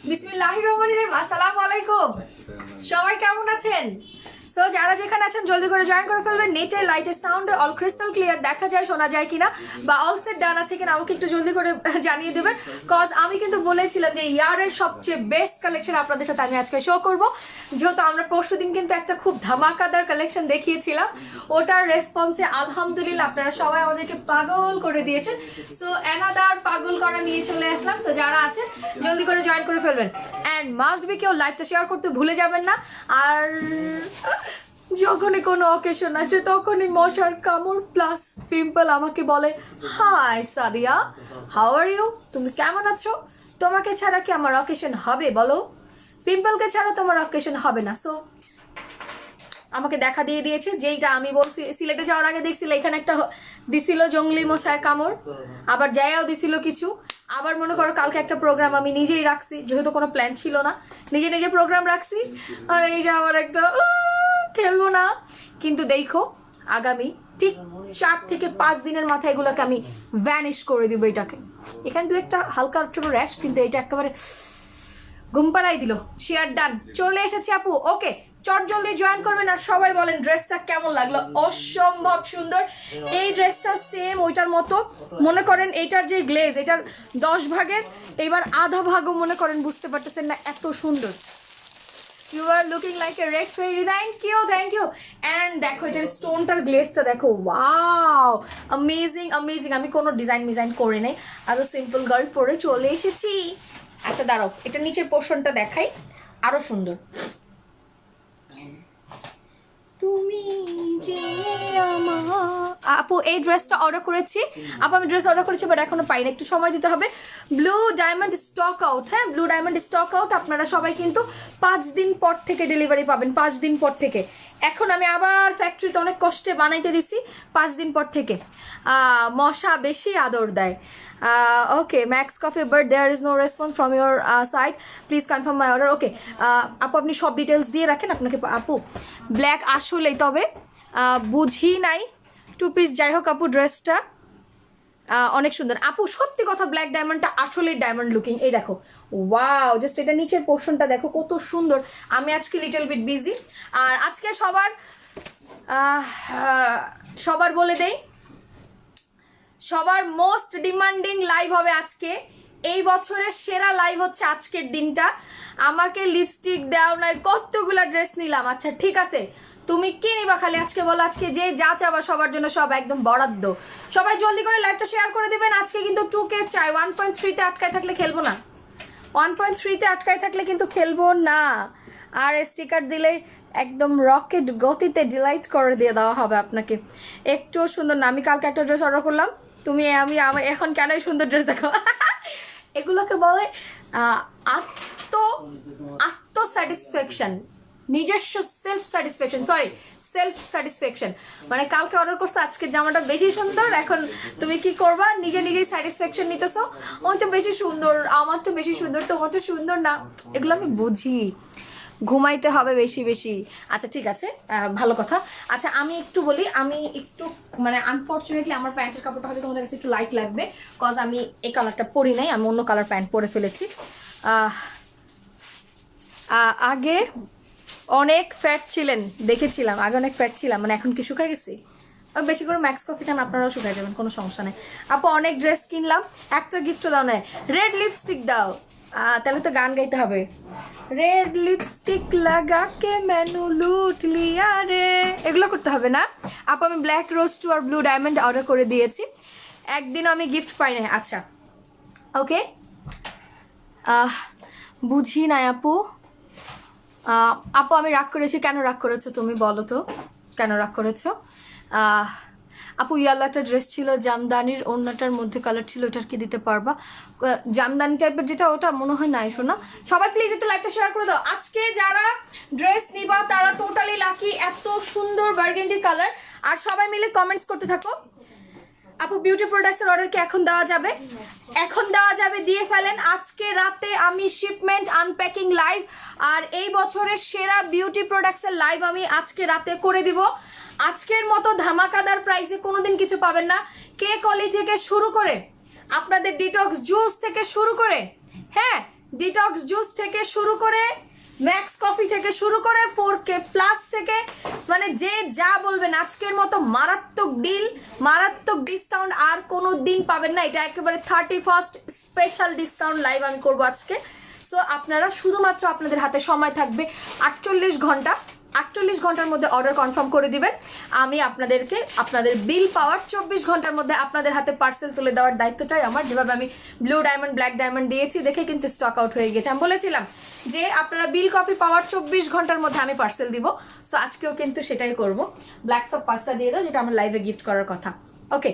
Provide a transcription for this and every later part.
বিসমিল্লাহির রহমানির রহিম। আসসালামু আলাইকুম, সবাই কেমন আছেন? সো যারা যেখানে আছেন জলদি করে জয়েন করে ফেলবেন। নেটে লাইটের সাউন্ড অল ক্রিস্টাল ক্লিয়ার দেখা যায়, শোনা যায় কিনা, বা অল সেট ডান আছে কিনা আমাকে একটু জলদি করে জানিয়ে দেবেন। কজ আমি কিন্তু বলেছিলাম যে ইয়ারের সবচেয়ে বেস্ট কালেকশন আপনাদের সাথে আমি আজকে শো করব। যেহেতু আমরা পরশুদিন কিন্তু একটা খুব ধামাকাদার কালেকশন দেখিয়েছিলাম, ওটার রেসপন্সে আলহামদুলিল্লাহ আপনারা সবাই আমাদেরকে পাগল করে দিয়েছেন। সো অ্যানাদার পাগল করা নিয়ে চলে আসলাম। সো যারা আছেন জলদি করে জয়েন করে ফেলবেন, অ্যান্ড মাস্ট বি কেউ লাইভটা শেয়ার করতে ভুলে যাবেন না। আর যখনই কোনো অকেশন আসে তখনই মশার কামড় প্লাস পিম্পল আমাকে বলে, hi Sadia, how are you, তুমি কেমন আছো? তোমাকে ছাড়া কি আমার অকেশন হবে বলো? পিম্পলকে ছাড়া তোমার অকেশন হবে না। সো আমাকে দেখা দিয়ে দিয়েছে, যেইটা আমি বলছি সিলেটে যাওয়ার আগে দেখছিল এখানে একটা দিছিল জঙ্গলি মশায় কামড়, আবার যাইয়াও দিছিল কিছু। আবার মনে করো কালকে একটা প্রোগ্রাম আমি নিজেই রাখছি, যেহেতু কোনো প্ল্যান ছিল না, নিজে নিজে প্রোগ্রাম রাখছি। আর এই যে আমার একটা খেলবো না, কিন্তু দেখো আগামী ঠিক 4 থেকে 5 দিনের মাথায় এগুলোকে আমি ভ্যানিশ করে দিব। এটাকে এখানে দু একটা হালকা ছোট র্যাশ, কিন্তু এটা একেবারে ঘুম পাড়াই দিল। শেয়ার ডান, চলে এসেছি আপু। ওকে, চট জলদি জয়েন করবেন। আর সবাই বলেন ড্রেসটা কেমন লাগলো? অসম্ভব সুন্দর। এই ড্রেসটা সেম ওইটার মতো, মনে করেন এইটার যে গ্লেজ, এটার 10 ভাগের এবার আধা ভাগও মনে করেন বুঝতে পারতেছেন না, এত সুন্দর। You are looking like a red fairy. Thank you, thank you. And দেখো এটার স্টোনটার গ্লেজটা দেখো, ওয়াও, অ্যামেজিং অ্যামেজিং। আমি কোনো ডিজাইন করে নাই, আরো সিম্পল গার্ল পরে চলে এসেছি। আচ্ছা দাঁড়াও, এটা নিচের পোর্শনটা দেখাই, আরো সুন্দর। তুমি যে আমার আপু, এই ড্রেসটা অর্ডার করেছি আপু, আমি ড্রেস অর্ডার করেছি বাট এখনো পাইনি, একটু সময় দিতে হবে। ব্লু ডায়মন্ড স্টক আউট, হ্যাঁ ব্লু ডায়মন্ড স্টক আউট। আপনারা সবাই কিন্তু 5 দিন পর থেকে ডেলিভারি পাবেন, 5 দিন পর থেকে। এখন আমি আবার ফ্যাক্টরিতে অনেক কষ্টে বানাইতে দিছি, 5 দিন পর থেকে। মশা বেশি আদর দেয়। Okay, Max coffee but there is no response from your side, please confirm my order. Okay আপু, আপনি সব ডিটেলস দিয়ে রাখেন। আপনাকে আপু ব্ল্যাক আসলেই, তবে বুঝি নাই 2 পিস, যাই হোক আপু ড্রেসটা অনেক সুন্দর আপু, সত্যি কথা। ব্ল্যাক ডায়মন্ডটা আসলে ডায়মন্ড লুকিং। এই দেখো, ওয়াও, জাস্ট এটা নিচের পোর্শনটা দেখো কত সুন্দর। আমি আজকে লিটল বিট বিজি, আর আজকে সবার বলে দেই, সবার মোস্ট ডিমান্ডিং লাইভ হবে আজকে। এই বছরের সেরা লাইভ হচ্ছে আজকের দিনটা। আমাকে লিপস্টিক দেওয়া নাই, কতগুলা ড্রেস নিলাম। আচ্ছা ঠিক আছে, তুমি কি নিবা খালি আজকে বলো। আজকে যে যা চাবা সবার জন্য সব একদম বরাদ্দ। সবাই জলদি করে লাইভটা শেয়ার করে দিবেন। আজকে কিন্তু 2K চাই। 1.3-তে আটকায় থাকলে খেলবো না, 1.3-তে আটকায় থাকলে কিন্তু খেলবো না। আর স্টিকার দিলে একদম রকেট গতিতে ডিলাইট করে দিয়ে দেওয়া হবে আপনাকে। একটু সুন্দর না? আমি কালকে একটা ড্রেস অর্ডার করলাম, তুমি আমি আমার এখন কেন সুন্দর ড্রেস দেখো। এগুলোকে বলে আত্ম স্যাটিসফ্যাকশন, নিজস্ব সেলফ স্যাটিসফ্যাকশন। মানে কালকে অর্ডার করছো, আজকের জামাটা বেশি সুন্দর, এখন তুমি কি করবা, নিজেই স্যাটিসফ্যাকশন নিতেছো। ওই তো বেশি সুন্দর, আমার তো বেশি সুন্দর, তোমার তো সুন্দর না। এগুলো আমি বুঝি, ঘুমাইতে হবে বেশি বেশি। আচ্ছা ঠিক আছে, ভালো কথা। আচ্ছা আমি একটু বলি, আমি একটু মানে আনফর্চুনেটলি আমার প্যান্টের কাপড়টা হয়তো তোমাদের কাছে একটু লাইট লাগবে, কজ আমি এই কালারটা পরি নাই, আমি অন্য কালার প্যান্ট পরে ফেলেছি। আগে অনেক ফ্যাট ছিলেন, দেখেছিলাম আগে অনেক ফ্যাট ছিলাম, মানে এখন কি শুকাই গেছি। বেশি করে ম্যাক্স কফি খান, আপনারাও শুকাই যাবেন, কোনো সমস্যা নেই। আপু অনেক ড্রেস কিনলাম, একটা গিফট দাও না, রেড লিপস্টিক দাও। তাহলে তো গান গাইতে হবে, রেড লিপস্টিক লাগাকে মেনু লুট লিয়া রে, এগুলো করতে হবে না আপু। আমি ব্ল্যাক রোজ টু আর ব্লু ডায়মন্ড অর্ডার করে দিয়েছি, একদিনও আমি গিফট পাই না। আচ্ছা ওকে, বুঝি না আপু। আপু আমি রাগ করেছি, কেন রাগ করেছো তুমি বলো তো, কেন রাগ করেছো? আপু ইয়ালো একটা ড্রেস ছিল জামদানির, ওড়নাটার মধ্যে কালার ছিল, ওটার কি দিতে পারবা? জামদানি টাইপের যেটা, ওটা মনে হয় নাই শোনা। সবাই প্লিজ একটু লাইভটা শেয়ার করে দাও। আজকে যারা ড্রেস নিবা তারা টোটালি লাকি, এত সুন্দর বার্গেন্ডি কালার। আর সবাই মিলে কমেন্টস করতে থাকো। আপু বিউটি প্রোডাক্টসের অর্ডার কি এখন দেওয়া যাবে? এখন দেওয়া যাবে, দিয়ে ফেলেন। আজকে রাতে আমি শিপমেন্ট আনপ্যাকিং লাইভ আর এই বছরের সেরা বিউটি প্রোডাক্টসের লাইভ আমি আজকে রাতে করে দিব। আজকের মতো ধামাকাদার প্রাইসে কোনোদিন কিছু পাবেন না। কেক অলি থেকে শুরু করে, আপনাদের ডিটক্স জুস থেকে শুরু করে, হ্যাঁ ডিটক্স জুস থেকে শুরু করে ম্যাক্স কফি থেকে শুরু করে 4K প্লাস থেকে মানে যে যা বলবেন, আজকের মতো মারাত্মক ডিল, মারাত্মক ডিসকাউন্ট আর কোনো দিন পাবেন না। এটা একেবারে 31st স্পেশাল ডিসকাউন্ট লাইভ আমি করবো আজকে। সো আপনারা শুধুমাত্র আপনাদের হাতে সময় থাকবে 48 ঘন্টা, 48 ঘন্টার মধ্যে অর্ডার কনফার্ম করে দিবেন। আমি আপনাদেরকে আপনাদের বিল পাওয়ার 24 ঘন্টার মধ্যে আপনাদের হাতে পার্সেল তুলে দেওয়ার দায়িত্বটাই আমার। যেভাবে আমি ব্লু ডায়মন্ড ব্ল্যাক ডায়মন্ড দিয়েছি দেখে কিন্তু স্টক আউট হয়ে গেছে। আমি বলেছিলাম যে আপনারা বিল কপি পাওয়ার 24 ঘন্টার মধ্যে আমি পার্সেল দিব। সো আজকেও কিন্তু সেটাই করব। ব্ল্যাক সব 5টা দিয়ে দাও, যেটা আমার লাইভে গিফট করার কথা। ওকে,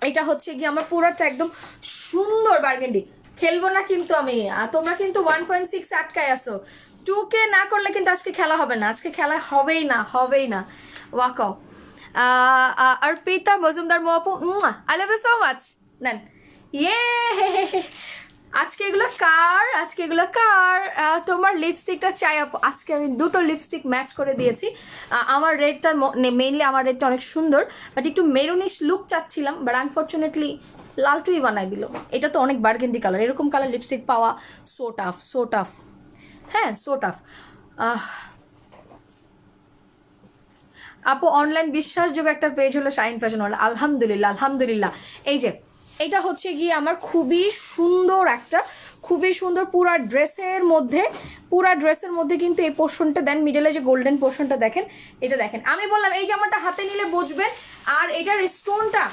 এটা হচ্ছে গিয়ে আমার পুরোটা একদম সুন্দর বার্গেন্ডি। খেলবো না কিন্তু আমি, তোমরা কিন্তু 1.6 আটকায় আসো। 2K না করলে কিন্তু আজকে খেলা হবে না, আজকে খেলা হবেই না, হবেই না। ওয়াকো অর্পিতা মজুমদার মোয়াপু, I love you so much. নেন, ইয়ে আজকে এগুলো কার, আজকে এগুলো কার? তোমার লিপস্টিকটা চাই আপু। আজকে আমি দুটো লিপস্টিক ম্যাচ করে দিয়েছি। আমার রেডটা মেইনলি, আমার রেডটা অনেক সুন্দর, বাট একটু মেরুনিশ লুক চাচ্ছিলাম, বাট আনফর্চুনেটলি লালটুই বানাই দিল। এটা তো অনেক বার্গেন্ডি কালার, এরকম কালার লিপস্টিক পাওয়া সো টাফ, সো টাফ। হ্যাঁ, সো টাফ। আপু অনলাইন বিশ্বাসযোগ্য একটা পেজ হলো শাইন ফ্যাশন ওয়ার্ল্ড। আলহামদুলিল্লাহ, আলহামদুলিল্লাহ। এই যে এটা হচ্ছে গিয়ে আমার খুবই সুন্দর একটা, খুবই সুন্দর পুরা ড্রেসের মধ্যে, পুরা ড্রেসের মধ্যে কিন্তু এই পোর্শনটা দেন, মিডলে যে গোল্ডেন পোর্শনটা দেখেন, এটা দেখেন। আমি বললাম এই জামাটা হাতে নিলে বুঝবেন। আর এটার স্টোনটা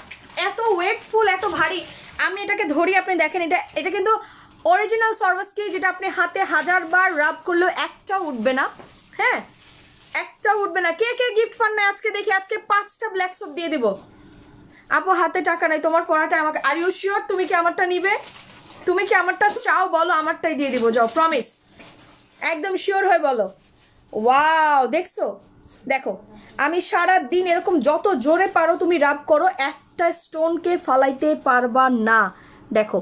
এত ওয়েটফুল, এত ভারী। আমি এটাকে ধরি, আপনি দেখেন, এটা কিন্তু অরিজিনাল সরওয়াস্কি, যেটা আপনি হাতে 1000 বার রাব করলেও একটা উঠবে না। হ্যাঁ, একটা উঠবে না। কে কে গিফট পান না আজকে দেখি? আজকে 5টা ব্ল্যাক সোপ দিয়ে দিব। আপু হাতে টাকা নাই, তোমার পড়াটা আমাকে। আর ইউ শিওর তুমি কি আমারটা নিবে? তুমি কি আমারটা চাও? বলো, আমারটাই দিয়ে দিব, যাও, প্রমিস, একদম শিওর হয়ে বলো। ওয়াও, দেখছো? দেখো, আমি সারা দিন এরকম যত জোরে পারো তুমি রাব করো, একটা স্টোনকে ফালাইতে পারবা না। দেখো,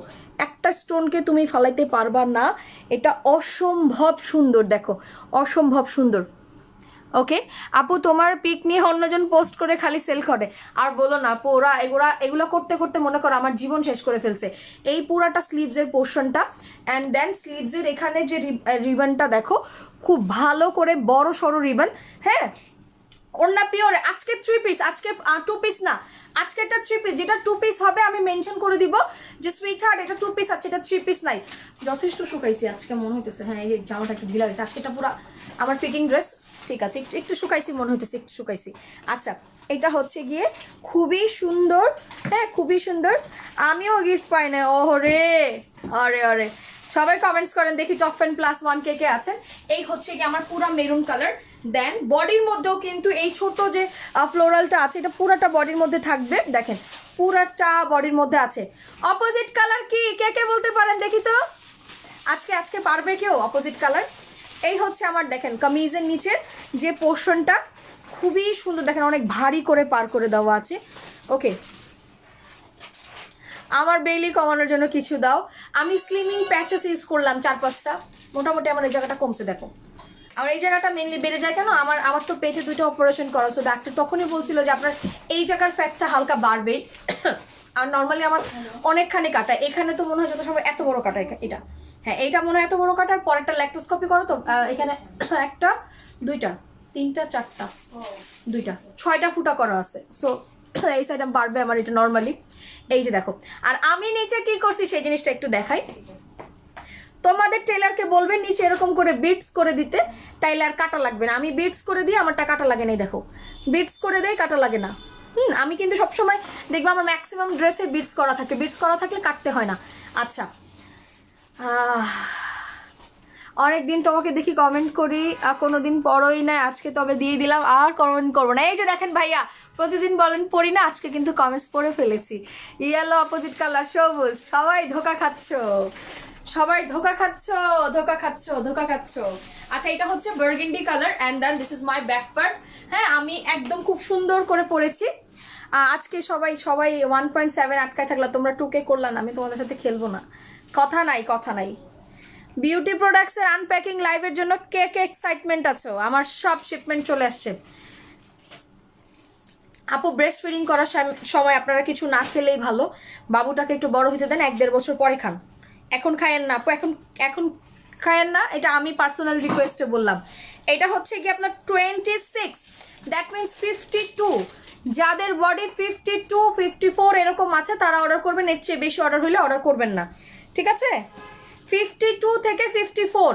একটা স্টোনকে তুমি ফালাইতে পারবা না। এটা অসম্ভব সুন্দর, দেখো, অসম্ভব সুন্দর। ওকে আপু, তোমার পিক নিয়ে অন্যজন পোস্ট করে খালি সেল করে। আর বলো না আপু, ওরা এগুলো করতে করতে মনে করো আমার জীবন শেষ করে ফেলছে। এই পুরাটা স্লিভসের পোর্শনটা, অ্যান্ড দেন স্লিভসের এখানে যে রিবনটা দেখো, খুব ভালো করে বড় সড়ো রিবন। হ্যাঁ, ওড়না পিওর। আজকে 3 পিস, আজকে 2 পিস না, আজকে এটা 3 পিস। যেটা 2 পিস হবে আমি মেনশন করে দিব যে সুইট হার্ট এটা 2 পিস আছে, এটা 3 পিস নাই। যথেষ্ট শুকাইছি আজকে মনে হইতেছে। হ্যাঁ, এই জামাটা একটু ঢিলা হয়েছে আজকে, এটা পুরো আমার ফিটিং ড্রেস। ঠিক আছে, একটু একটু শুকাইছি মনে হইতেছে, একটু শুকাইছি। আচ্ছা, এটা হচ্ছে গিয়ে খুবই সুন্দর। হ্যাঁ, খুবই সুন্দর। আমিও গিফট পাই না। ওহরে, আরে আরে, সবাই কমেন্টস করেন দেখি টপ 10+1 কে কে আছেন। এই হচ্ছে কি আমার পুরা মেরুন কালার। দেন বডির মধ্যেও কিন্তু এই ছোট যে ফ্লোরালটা আছে, এটা পুরাটা বডির মধ্যে থাকবে। দেখেন, পুরাটা বডির মধ্যে আছে। অপোজিট কালার কি কে কে বলতে পারেন দেখি তো? আজকে পারবে কেউ অপোজিট কালার? এই হচ্ছে আমার, দেখেন, কামিজের নিচের যে পোর্শনটা খুবই সুন্দর। দেখেন, অনেক ভারী করে পার করে দেওয়া আছে। ওকে, আমার বেলি কমানোর জন্য কিছু দাও। আমি স্লিমিং প্যাচেস ইউজ করলাম 4-5টা, মোটামুটি আমার এই জায়গাটা কমছে। দেখো, আমার এই জায়গাটা মেনলি বেড়ে যায় কেন? আমার তো পেটে 2টা অপারেশন করা, সো ডাক্তার তখনই বলছিল যে আপনার এই জায়গার ফ্যাটটা হালকা বাড়বেই। আর নর্মালি আমার অনেকখানি কাটা, এখানে তো মনে হয় যত সময় এত বড় কাটা এটা। হ্যাঁ, এইটা মনে হয় এত বড় কাটার পরেরটা ল্যাক্টোস্কোপি করো তো, এখানে 1টা 2টা 3টা 4টা 2টা 6টা ফুটা করা আছে। সো এই সাইড বাড়বে আমার এটা নর্মালি। এই যে দেখো, আর আমি নিচে কি করছি সেই জিনিসটা একটু দেখাই। তোমাদের টেলারকে বলবেন নিচে এরকম করে বিটস করে দিতে, তাইলে আর কাটা লাগবে না। আমি বিটস করে দিই, আমারটা কাটা লাগে না। দেখো, বিটস করে দেয়, কাটা লাগে না। আমি কিন্তু সবসময় দেখবো আমার ম্যাক্সিমাম ড্রেসে বিটস করা থাকে, বিটস করা থাকলে কাটতে হয় না। আচ্ছা, অনেকদিন তোমাকে দেখি কমেন্ট করি, কোনোদিন পড়োই না, আজকে তবে দিয়ে দিলাম, আর কমেন্ট করবো না। এই যে দেখেন ভাইয়া, প্রতিদিন বলেন পড়ি না, আজকে কিন্তু কমেন্টস পড়ে ফেলেছি। ইয়েলো, অপোজিট কালার, সবুজ। সবাই ধোকা খাচ্ছ, সবাই ধোকা খাচ্ছ, ধোকা খাচ্ছ, ধোকা খাচ্ছ। আচ্ছা, এটা হচ্ছে burgundy colour, and then this is my back part. হ্যাঁ, আমি একদম খুব সুন্দর করে পরেছি আজকে। সবাই 1.7 আটকায় থাকলা, তোমরা 2K করলা না, আমি তোমাদের সাথে খেলবো না। কথা নাই, কথা নাই। বিউটি প্রোডাক্টসের আনপ্যাকিং লাইভের জন্য কে কে এক্সাইটমেন্ট আছো? আমার সব শিপমেন্ট চলে আসছে। আপু, ব্রেস্ট ফিডিং করার সময় আপনারা কিছু না খেলেই ভালো। বাবুটাকে একটু বড় হতে দেন, 1-1.5 বছর পরে খান। এখন খায়েন না আপু, এখন এখন খায়েন না, এটা আমি পার্সোনাল রিকোয়েস্টে বললাম। এটা হচ্ছে কি আপনার 26, দ্যাট মিনস 52। যাদের বডি 52, 54 এরকম আছে তারা অর্ডার করবেন, এর চেয়ে বেশি অর্ডার হলে অর্ডার করবেন না, ঠিক আছে? 52 থেকে 54,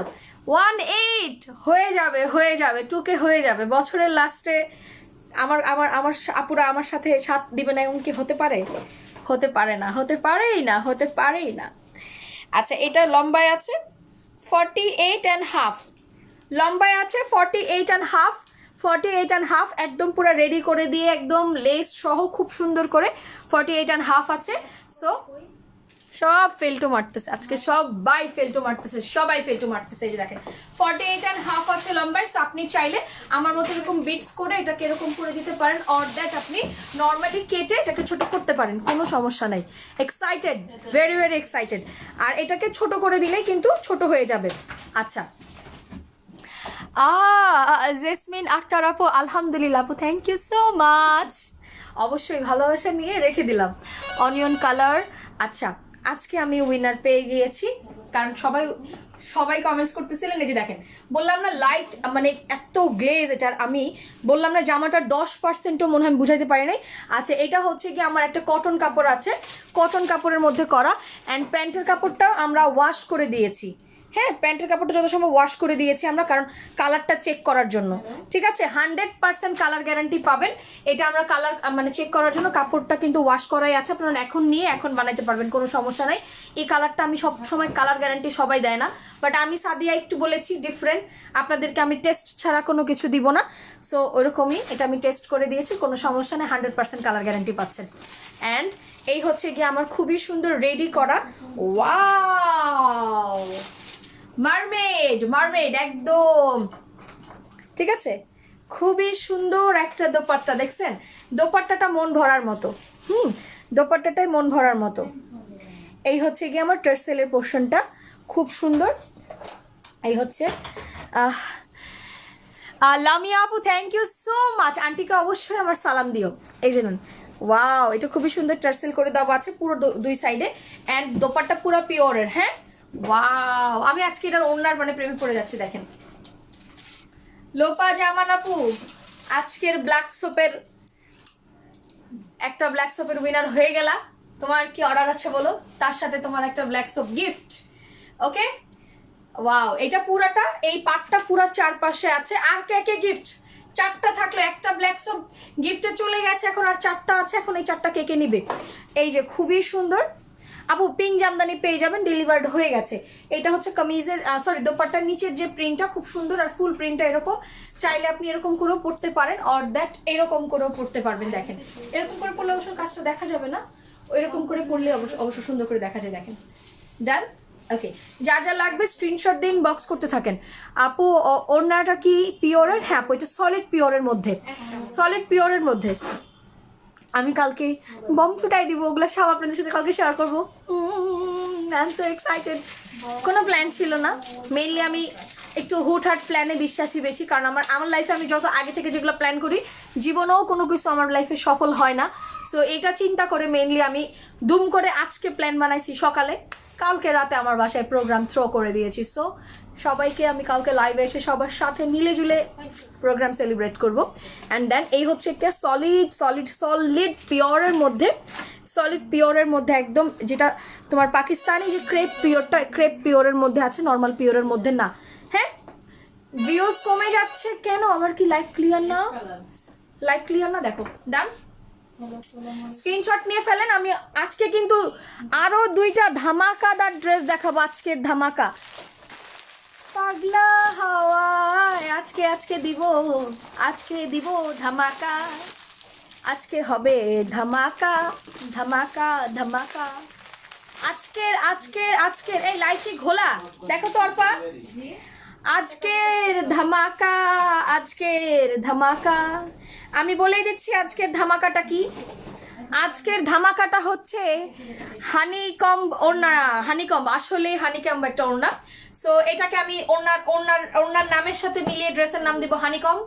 18 হয়ে যাবে, হয়ে যাবে, 2K হয়ে যাবে বছরের লাস্টে। আমার আমার আমার আপুরা আমার সাথে সাথ দিবে না এমন কি হতে পারে? হতে পারে না, হতে পারেই না, হতে পারেই না। আচ্ছা, এটা লম্বায় আছে 48.5, লম্বায় আছে 48.5, 48.5 একদম পুরো রেডি করে দিয়ে একদম লেস সহ খুব সুন্দর করে 48.5 আছে। সো সব ফেলটো মারতেছে আজকে, সবাই ফেলটো মারতেছে, সবাই ফেলটো মারতেছে। এই যে দেখেন 48.5 আছে লম্বায়। আপনি চাইলে আমার মতো এরকম বিটস করে এটাকে এরকম করে দিতে পারেন, অর দ্যাট আপনি নর্মালি কেটে এটাকে ছোট করতে পারেন, কোনো সমস্যা নাই। Excited, very very excited. আর এটাকে ছোট করে দিলেই কিন্তু ছোট হয়ে যাবে। আচ্ছা, জেসমিন আক্তার আপু, আলহামদুলিল্লাহ আপু, থ্যাংক ইউ সো মাচ। অবশ্যই ভালোবাসা নিয়ে রেখে দিলাম। Onion colour. আচ্ছা, আজকে আমি উইনার পেয়ে গিয়েছি, কারণ সবাই কমেন্টস করতেছিলেন। এই যে দেখেন, বললাম না লাইট মানে এত গ্লেজ এটার, আমি বললাম না জামাটার 10%ও মনে হয় আমি বুঝাইতে পারি নাই। আচ্ছা, এটা হচ্ছে কি আমার একটা কটন কাপড় আছে, কটন কাপড়ের মধ্যে করা, অ্যান্ড প্যান্টের কাপড়টাও আমরা ওয়াশ করে দিয়েছি। হ্যাঁ, প্যান্টের কাপড়টা যত সম্ভব ওয়াশ করে দিয়েছি আমরা, কারণ কালারটা চেক করার জন্য, ঠিক আছে? 100% কালার গ্যারান্টি পাবেন। এটা আমরা কালার মানে চেক করার জন্য কাপড়টা কিন্তু ওয়াশ করাই আছে, আপনারা এখন নিয়ে এখন বানাইতে পারবেন, কোনো সমস্যা নাই। এই কালারটা আমি সব সময় কালার গ্যারান্টি সবাই দেয় না, বাট আমি সাদিয়া একটু বলেছি ডিফারেন্ট, আপনাদেরকে আমি টেস্ট ছাড়া কোনো কিছু দিব না। সো ওরকমই এটা আমি টেস্ট করে দিয়েছি, কোনো সমস্যা নেই, 100% কালার গ্যারান্টি পাচ্ছেন। অ্যান্ড এই হচ্ছে গিয়ে আমার খুবই সুন্দর রেডি করা, ওয়াও, মারমেড, মারমেড একদম, ঠিক আছে? খুবই সুন্দর একটা দোপাট্টা, দেখছেন? দোপাট্টাটা মন ভরার মতো, দোপাট্টাটাই মন ভরার মতো। এই হচ্ছে গিয়ে আমার টার্সেলের পোর্শনটা, খুব সুন্দর। এই হচ্ছে লামিয়া আপু, থ্যাংক ইউ সো মাচ। আন্টিকে অবশ্যই আমার সালাম দিও। এই জানুন, ওয়াও, এটা খুবই সুন্দর টার্সেল করে দেওয়া আছে পুরো দুই সাইডে, অ্যান্ড দোপাট্টা পুরো পিওরের। হ্যাঁ, ওয়াও, আমি আজকে এটার ওনার মানে প্রেমে পড়ে যাচ্ছি। দেখেন, লোপা জামান আপু, আজকের ব্ল্যাক সোপের একটা ব্ল্যাক সোপের উইনার হয়ে গেলা। তোমার কি অর্ডার আছে বলো, তার সাথে তোমার একটা ব্ল্যাক সোপ গিফট। ওকে, ওয়াও, এটা পুরাটা, এই পাটটা পুরা চারপাশে আছে। আর কে কে গিফট? 4টা থাকলো, একটা ব্ল্যাক সোপ গিফটে চলে গেছে, এখন আর 4টা আছে। এখন এই 4টা কে কে নিবে? এই যে খুবই সুন্দর আপু, পিঙ্ক জামদানি পেয়ে যাবেন, ডেলিভার্ড হয়ে গেছে। এটা হচ্ছে কামিজের সরি দোপাট্টার নিচের যে প্রিন্টটা খুব সুন্দর, আর ফুল প্রিন্টটা এরকম। চাইলে আপনি এরকম করেও পড়তে পারেন, অর দ্যাট এরকম করেও পড়তে পারবেন। দেখেন, এরকম করে পড়লে অবশ্য কাজটা দেখা যাবে না, এরকম করে পড়লে অবশ্য সুন্দর করে দেখা যায়। দেখেন, ডান। ওকে, যা যা লাগবে স্ক্রিনশট দিন, বক্স করতে থাকেন। আপু ওড়নাটা কি পিওরের? হ্যাঁ আপু, এটা সলিড পিওরের মধ্যে, সলিড পিওরের মধ্যে। আমি কালকে বম ফুটাই দিব, ওগুলো সব আপনাদের সাথে কালকে শেয়ার করবো। I am so excited. কোনো প্ল্যান ছিল না, মেইনলি আমি একটু হুটহাট প্ল্যানে বিশ্বাসী বেশি, কারণ আমার লাইফে আমি যত আগে থেকে যেগুলো প্ল্যান করি জীবনেও কোনো কিছু আমার লাইফে সফল হয় না। সো এটা চিন্তা করে মেইনলি আমি দুম করে আজকে প্ল্যান বানাইছি সকালে, কালকে রাতে আমার বাসায় প্রোগ্রাম থ্রো করে দিয়েছি। সো সবাইকে আমি কালকে লাইভে এসে সবার সাথে মিলে জুলে প্রোগ্রাম সেলিব্রেট করব। অ্যান্ড দেন এই হচ্ছে একটা সলিড পিওরের মধ্যে, সলিড পিওরের মধ্যে একদম, যেটা তোমার পাকিস্তানি যে ক্রেপ পিওরটা, ক্রেপ পিওরের মধ্যে আছে, নর্মাল পিওরের মধ্যে না। হ্যাঁ, ভিউজ কমে যাচ্ছে কেন? আমার কি লাইভ ক্লিয়ার না? লাইভ ক্লিয়ার না? দেখো, ডান। স্ক্রিনশট নিয়ে ফেলেন। আমি আজকে কিন্তু আরো 2টা ধামাকাদার ড্রেস দেখাবো, আজকের ধামাকা। পাগলা হাওয়ায় আজকে দিব ধামাকা, আজকে হবে ধামাকা ধামাকা ধামাকা। আজকের এই লাইটটি ঘোলা, দেখো তো অর্পা, আজকের ধামাকা। আমি বলেই দিচ্ছি আজকের ধামাকাটা কি। আজকের ধামাকাটা হচ্ছে হানিকম্ব ওড়না, হানিকম্ব, আসলে হানিকম্ব একটা ওড়না। সো এটাকে আমি ওড়নার নামের সাথে মিলিয়ে ড্রেসের নাম দিব হানিকম্ব।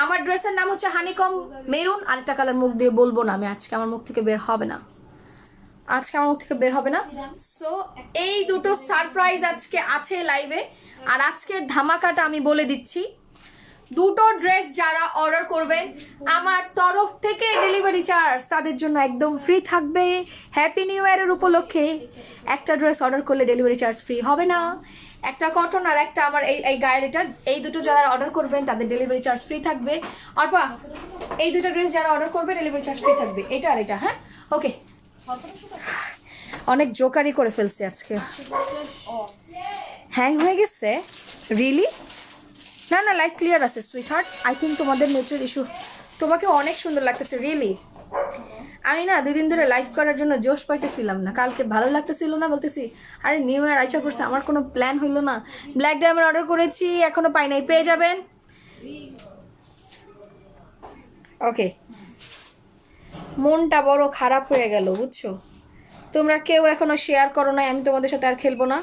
আমার ড্রেসের নাম হচ্ছে হানিকম্ব মেরুন। আরেকটা কালার মুখ দিয়ে বলবো না আমি আজকে, আমার মুখ থেকে বের হবে না। আজকে আমার মুখ থেকে বের হবে না। সো এই দুটো সারপ্রাইজ আজকে আছে লাইভে। আর আজকের ধামাকাটা আমি বলে দিচ্ছি, দুটো ড্রেস যারা অর্ডার করবেন আমার তরফ থেকে ডেলিভারি চার্জ তাদের জন্য একদম ফ্রি থাকবে। হ্যাপি নিউ ইয়ারের উপলক্ষে একটা ড্রেস অর্ডার করলে ডেলিভারি চার্জ ফ্রি হবে না। একটা কটন আর একটা আমার এই গায়ের এটা, এই দুটো যারা অর্ডার করবেন তাদের ডেলিভারি চার্জ ফ্রি থাকবে। অর্পা, এই দুটো ড্রেস যারা অর্ডার করবে ডেলিভারি চার্জ ফ্রি থাকবে, এটা আর এটা। হ্যাঁ, ওকে। অনেক জোকারি করে ফেলছে আজকে। হ্যাং হয়ে গেছে রিয়েলি? না না, লাইভ ক্লিয়ার আছে সুইট হার্ট। আই থিঙ্ক তোমাদের নেটের ইস্যু। তোমাকে অনেক সুন্দর লাগতেছে রিয়েলি। আমি না 2 দিন ধরে লাইভ করার জন্য জোশ পাইতেছিলাম না। কালকে ভালো লাগতেছিল না, বলতেছি আরে নিউ ইয়ার আইসা করছে, আমার কোনো প্ল্যান হইলো না। ব্ল্যাক ডায়মন্ড অর্ডার করেছি, এখনো পাই নাই, পেয়ে যাবেন। ওকে, মনটা বড় খারাপ হয়ে গেল বুঝছো। তোমরা কেউ এখনো শেয়ার করো নাই, আমি তোমাদের সাথে আর খেলবো না।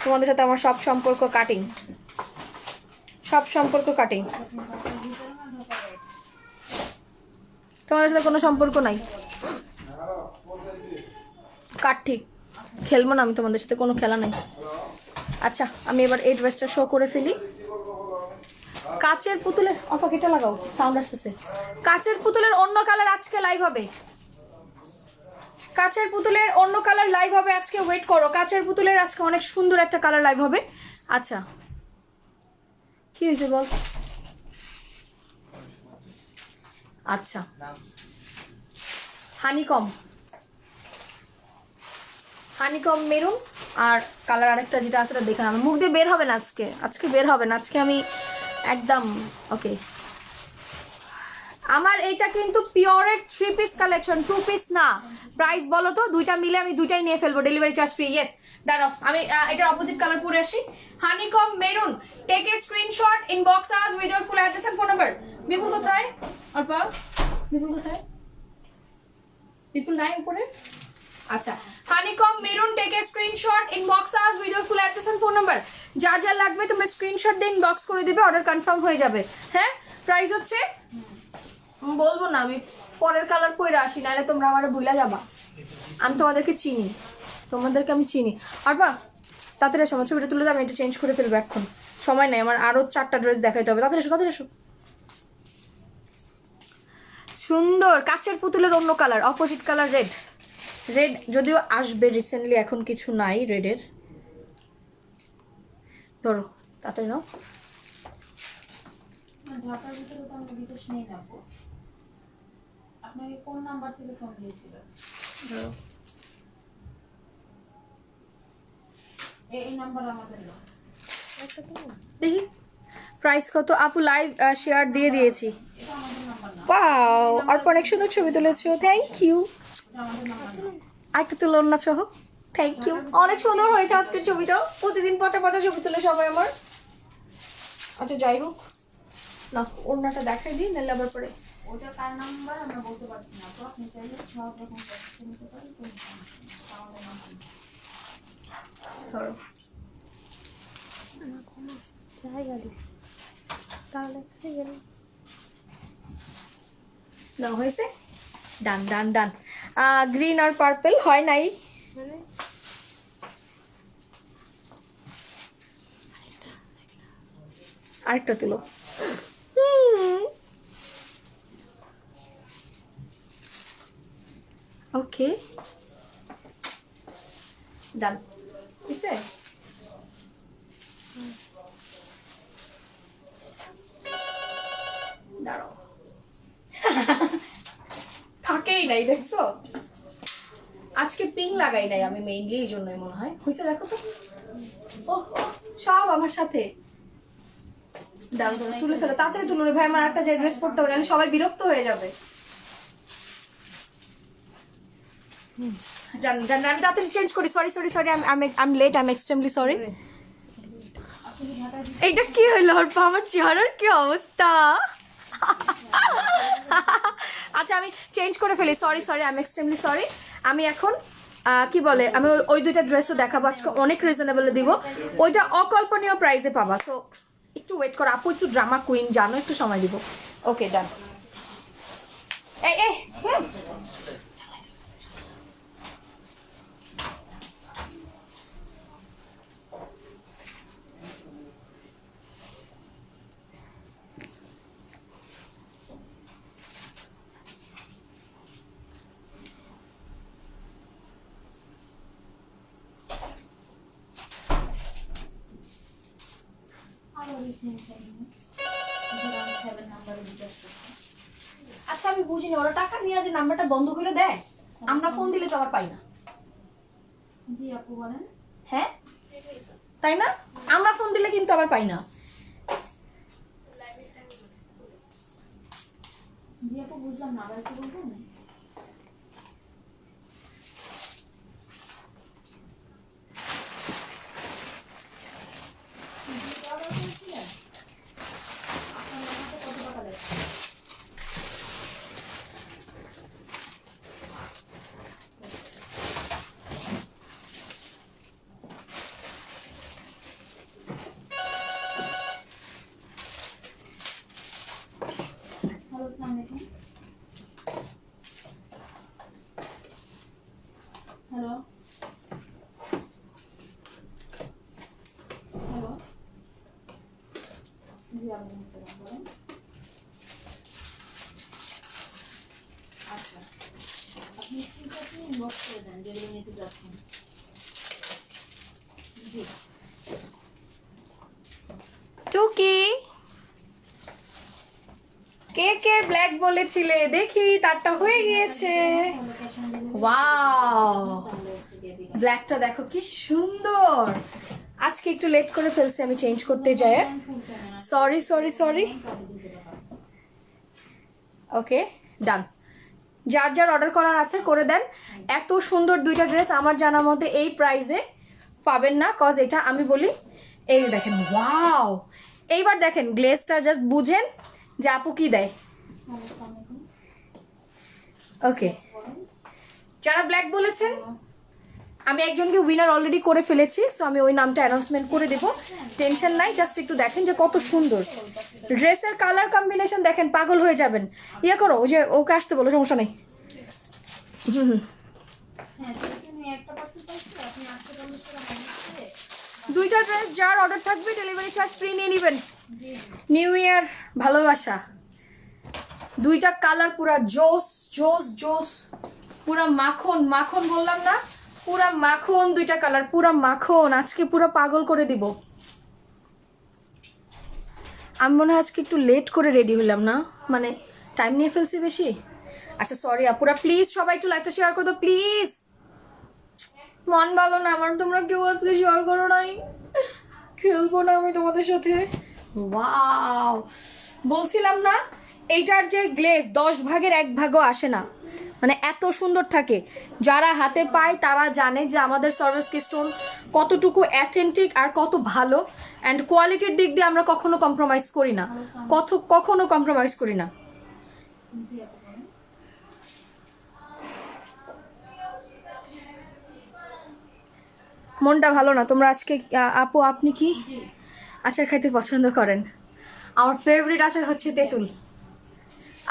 তোমাদের সাথে আমার সব সম্পর্ক কাটিং, সব সম্পর্ক কাটিং। তোমাদের সাথে কোনো সম্পর্ক নাই, কাট। ঠিক, খেলবো না আমি তোমাদের সাথে, কোনো খেলা নাই। আচ্ছা, আমি এবার এই ড্রেসটা শো করে ফেলি। কাচের পুতুলের অপাকেটা লাগাও, সাউন্ড আসতেছে। কাচের পুতুলের অন্য কালার আজকে লাইভ হবে। কাচের পুতুলের অন্য কালার লাইভ হবে আজকে, ওয়েট করো। কাচের পুতুলের আজকে অনেক সুন্দর একটা কালার লাইভ হবে। আচ্ছা, কি হয়েছে বল? আচ্ছা, হানিকম মেরুন আর কালার আরেকটা যেটা আছে দেখে আমার মুখ দিয়ে বের হবে না আজকে। আজকে বের হবে না আজকে, আমি একদম ওকে। আমার এইটা কিন্তু পিওরের 3 পিস কালেকশন, 2 পিস না। প্রাইস বলো তো, দুইটা মিলে আমি দুইটাই নিয়ে ফেলবো, ডেলিভারি চার্জ ফ্রি। ইয়েস, দাঁড়াও আমি এটার অপোজিট কালার পরে আসি। Honeycomb maroon, take a screenshot, inbox us with your full address and phone number. Bipul কোথায়? অর্পা, বিপুল কোথায়? বিপুল নাই উপরে? আচ্ছা, honeycomb maroon, take a screenshot, inbox us with your full address and phone number. যার যার লাগবে তোমরা স্ক্রিনশট দিয়ে ইনবক্স করে দিবে, অর্ডার কনফার্ম হয়ে যাবে। হ্যাঁ, প্রাইস হচ্ছে বলবো না, আমি পরের কালার পরে আসি, নাহলে তোমরা আমার ভুলে যাবা। আমি তোমাদেরকে চিনি, তোমাদেরকে আমি চিনি। আর বা তাড়াতাড়ি এসো, আমার ছবিটা তুলে দাও, আমি এটা চেঞ্জ করে ফেলবো এখন। সময় নেই আমার, আরো 4টা ড্রেস দেখাইতে হবে। তাড়াতাড়ি এসো, তাড়াতাড়ি এসো। সুন্দর কাচের পুতুলের অন্য colour, opposite colour red. Red যদিও আসবে রিসেন্টলি, এখন কিছু নাই রেডের। ধরো তাড়াতাড়ি নাও। ঢাকার ভিতরে তো আমরা বিকাশ নিয়ে যাবো। আপনাকে কোন নাম্বার থেকে ফোন দিয়েছিল? এই নাম্বার আমাদের না। দেখি প্রাইস কত। আপু লাইভ শেয়ার দিয়ে দিয়েছি। ওয়াও, আর অনেক সুন্দর ছবি তুলেছো, থ্যাংক ইউ। আরেকটা তুলো না সহ, থ্যাংক ইউ। অনেক সুন্দর হয়েছে আজকের ছবিটা। প্রতিদিন পচা পচা ছবি তুলে সবাই আমার। আচ্ছা যাই হোক না, ওড়নাটা দেখাই দিই, নাহলে আবার পরে। ওটা কার নাম্বার আমরা বলতে পারছি না, তো আপনি চাইলে সব রকম তথ্য নিতে পারেন। আমাদের নাম্বার ধরো না, হয়েছে। ডান ডান ডান। গ্রিন আর পার্পল হয় নাই। আরেকটা তুলো। ওকে, ডান। কিসে দাঁড়াও, থাকেই নাই দেখছো। আজকে পিং লাগাই নাই আমি মেইনলি, এই জন্যই মনে হয় হয়েছে। দেখো তো, ও সব আমার সাথে। দাঁড়াও দাঁড়াও, তুলে ফেলো তাড়াতাড়ি, তুলো রে ভাই, আমার একটা যে ড্রেস পরতে হবে, নাহলে সবাই বিরক্ত হয়ে যাবে। জান জান, আমি তাড়াতাড়ি চেঞ্জ করি। Sorry sorry sorry, I am late, I am extremely sorry. এইটা কি হইলো অর্পা, আমার চেহারার কি অবস্থা। আচ্ছা আমি চেঞ্জ করে ফেলি, sorry sorry, I am extremely sorry. আমি এখন কি বলে, আমি ওই দুইটা ড্রেসও দেখাবো আজকে, অনেক রিজনেবল দিব। ওইটা অকল্পনীয় প্রাইসে পাবা। সো একটু ওয়েট করো আপু, একটু ড্রামা কুইন জানো, একটু সময় দিব। ওকে ডান। এই সেম সেম যেটা আমি 7 নাম্বারে বিকাশ করছি। আচ্ছা আমি বুঝিনি, ওরা টাকা নিয়ে যে নাম্বারটা বন্ধ করে দেয়, আমরা ফোন দিলে তো আবার পাই না। জি আপু বলেন। হ্যাঁ তাই না, আমরা ফোন দিলে কিন্তু আবার পাই না। জি আপু বুঝলাম না, আবার একটু বলবেন? হ্যালো আসসালামু আলাইকুম। হ্যালো হ্যালো জি আপনি আসসালাম বলেন। আচ্ছা আপনি স্ক্রিনশট নিয়ে ইনবক্স করে দেন যেগুলো নিতে যাচ্ছেন। জি টুকি কে কে ব্ল্যাক বলেছিলে, দেখি তারটা হয়ে গিয়েছে। ওয়াও ব্ল্যাকটা দেখো কি সুন্দর। আজকে একটু লেট করে ফেলছি আমি চেঞ্জ করতে যাই, সরি সরি সরি। ওকে ডান, যার যার অর্ডার করার আছে করে দেন। এত সুন্দর দুইটা ড্রেস আমার জানা মতে এই প্রাইসে পাবেন না, কজ এটা আমি বলি। এই দেখেন ওয়াও, এইবার দেখেন গ্লেজটা জাস্ট বুঝেন যে আপু কি দেয়। ওকে যারা ব্ল্যাক বলেছেন আমি একজনকে উইনার অলরেডি করে ফেলেছি, সো আমি ওই নামটা অ্যানাউন্সমেন্ট করে দেবো, টেনশন নাই। জাস্ট একটু দেখেন যে কত সুন্দর ড্রেসের কালার কম্বিনেশন, দেখেন পাগল হয়ে যাবেন। ইয়ে করো ওই যে ওকে আসতে বলো, সমস্যা নেই। দুইটা ড্রেস যার অর্ডার থাকবে ডেলিভারি চার্জ ফ্রি নিয়ে নেবেন। নিউ ইয়ার ভালোবাসা, দুইটা কালার পুরা জোস জোস জোস, পুরা মাখন মাখন বললাম না, পুরা মাখন দুইটা কালার, পুরা মাখন। আজকে পুরো পাগল করে দিব। আমি মনে হয় আজকে একটু লেট করে রেডি হলাম না, মানে টাইম নিয়ে ফেলছি বেশি। আচ্ছা সরি আপুরা, প্লিজ সবাই একটু লাইকটা শেয়ার করে দাও প্লিজ। মন ভালো না আমার, তোমরা কেউ আজকে শেয়ার করো নাই, খেলবো না আমি তোমাদের সাথে। ওয়াও বলছিলাম না এইটার যে গ্লেজ 10 ভাগের 1 ভাগও আসে না, মানে এত সুন্দর থাকে। যারা হাতে পায় তারা জানে যে আমাদের সার্ভিস স্টোন কতটুকু অ্যাথেন্টিক আর কত ভালো, অ্যান্ড কোয়ালিটির দিক দিয়ে আমরা কখনো কম্প্রোমাইজ করি না, কখনো কম্প্রোমাইজ করি না। মনটা ভালো না তোমরা আজকে। আপু আপনি কি আচার খাইতে পছন্দ করেন? আমার ফেভারিট আচার হচ্ছে তেঁতুল,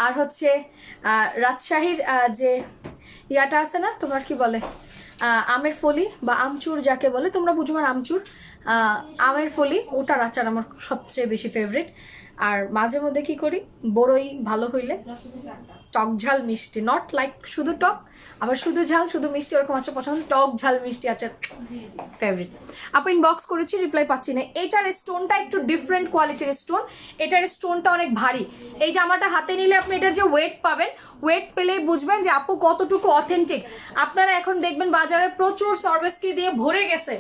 আর হচ্ছে রাজশাহীর যে ইয়াটা আছে না, তোমার কি বলে, আমের ফলি বা আমচুর যাকে বলে, তোমরা বুঝবো না, আমচুর আমের ফলি, ওটার আচার আমার সবচেয়ে বেশি ফেভারিট। আর মাঝে মধ্যে কি করি, বড়ই ভালো হইলে টক ঝাল মিষ্টি, নট লাইক শুধু টক, আবার শুধু ঝাল শুধু মিষ্টি ওরকম আচার পছন্দ, টক ঝাল মিষ্টি আচার ফেভারিট। আপু ইনবক্স করেছি রিপ্লাই পাচ্ছি না। এটার স্টোনটা একটু ডিফারেন্ট কোয়ালিটির স্টোন, এটার স্টোনটা অনেক ভারী। এই জামাটা হাতে নিলে আপনি এটার যে ওয়েট পাবেন, ওয়েট পেলেই বুঝবেন যে আপু কতটুকু অথেন্টিক। আপনারা এখন দেখবেন বাজারে প্রচুর সার্ভিসকে দিয়ে ভরে গেছে,